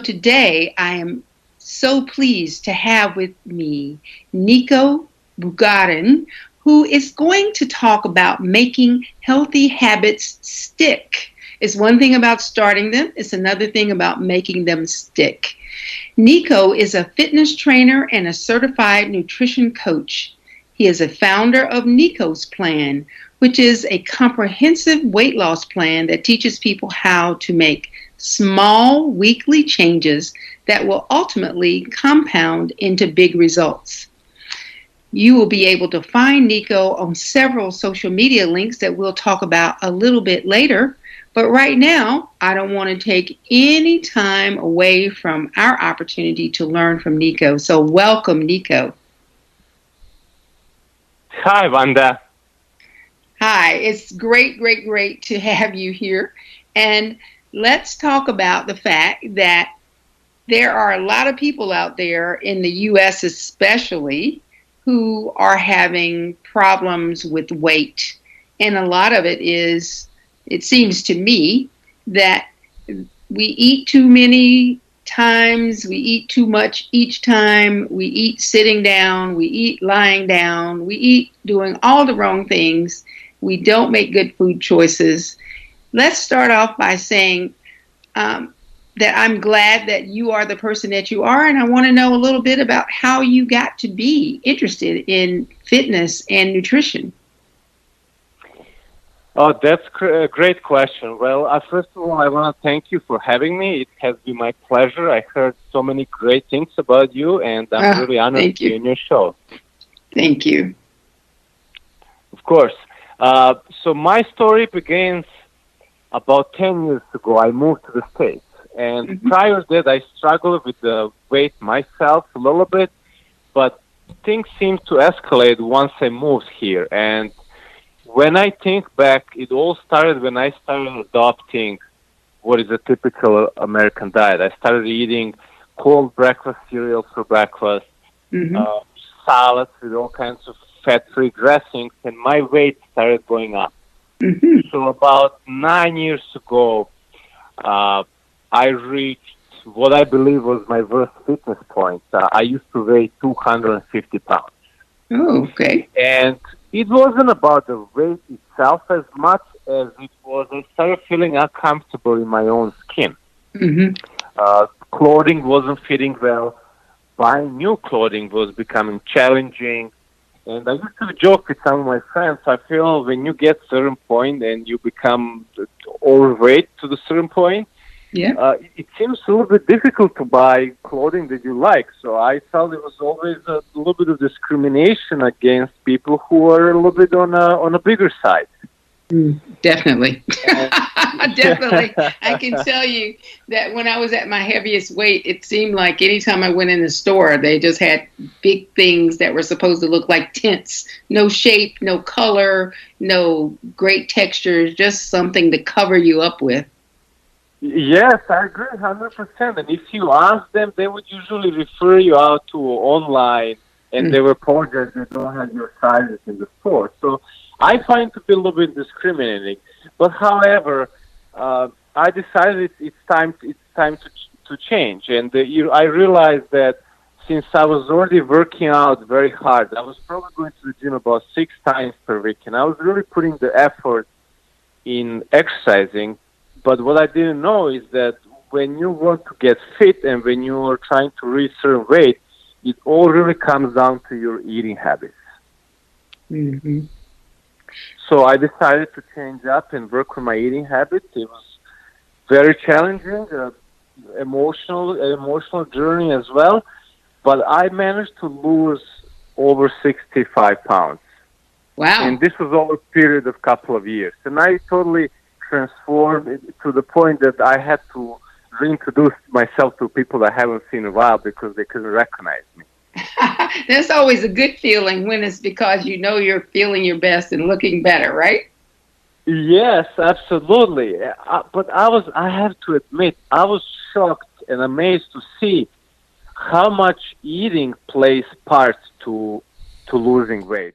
today I am so pleased to have with me Nico Bugarin, who is going to talk about making healthy habits stick. It's one thing about starting them, it's another thing about making them stick. Nico is a fitness trainer and a certified nutrition coach. He is a founder of Nico's Plan, which is a comprehensive weight loss plan that teaches people how to make small weekly changes that will ultimately compound into big results. You will be able to find Nico on several social media links that we'll talk about a little bit later. But right now, I don't want to take any time away from our opportunity to learn from Nico. So welcome, Nico. Hi, Wanda. Hi, it's great to have you here. And let's talk about the fact that there are a lot of people out there in the U.S. especially who are having problems with weight. And a lot of it is, it seems to me, that we eat too many times, we eat too much each time, we eat sitting down, we eat lying down, we eat doing all the wrong things, we don't make good food choices. Let's start off by saying that I'm glad that you are the person that you are, and I want to know a little bit about how you got to be interested in fitness and nutrition. Oh, that's a great question. Well, first of all, I want to thank you for having me. It has been my pleasure. I heard so many great things about you, and I'm really honored to be on your show. Thank you. Of course. So my story begins about 10 years ago. I moved to the States. And prior to that, I struggled with the weight myself a little bit, but things seemed to escalate once I moved here. And when I think back, it all started when I started adopting what is a typical American diet. I started eating cold breakfast cereal for breakfast, salads with all kinds of fat-free dressings, and my weight started going up. So about 9 years ago, I reached what I believe was my worst fitness point. I used to weigh 250 pounds. Oh, okay. And it wasn't about the weight itself as much as it was I started feeling uncomfortable in my own skin. Clothing wasn't fitting well. Buying new clothing was becoming challenging. And I used to joke with some of my friends, I feel when you get a certain point and you become overweight to the certain point, it seems a little bit difficult to buy clothing that you like. So I felt it was always a little bit of discrimination against people who are a little bit on a bigger side. Definitely. Definitely. I can tell you that when I was at my heaviest weight, it seemed like anytime I went in the store, they just had big things that were supposed to look like tents. No shape, no color, no great textures, just something to cover you up with. Yes, I agree 100%. And if you ask them, they would usually refer you out to online, and they will apologize they don't have your sizes in the store. So I find it to be a little bit discriminating. But however, I decided it's time to change. And I realized that since I was already working out very hard, I was probably going to the gym about 6 times per week, and I was really putting the effort in exercising. But what I didn't know is that when you want to get fit and when you are trying to reach certain weight, it all really comes down to your eating habits. So I decided to change up and work on my eating habits. It was very challenging, emotional journey as well. But I managed to lose over 65 pounds. Wow. And this was over a period of a couple of years. And I totally transformed to the point that I had to reintroduce myself to people I haven't seen in a while because they couldn't recognize me. That's always a good feeling when it's because you know you're feeling your best and looking better, right? Yes, absolutely. But I have to admit, I was shocked and amazed to see how much eating plays parts to losing weight.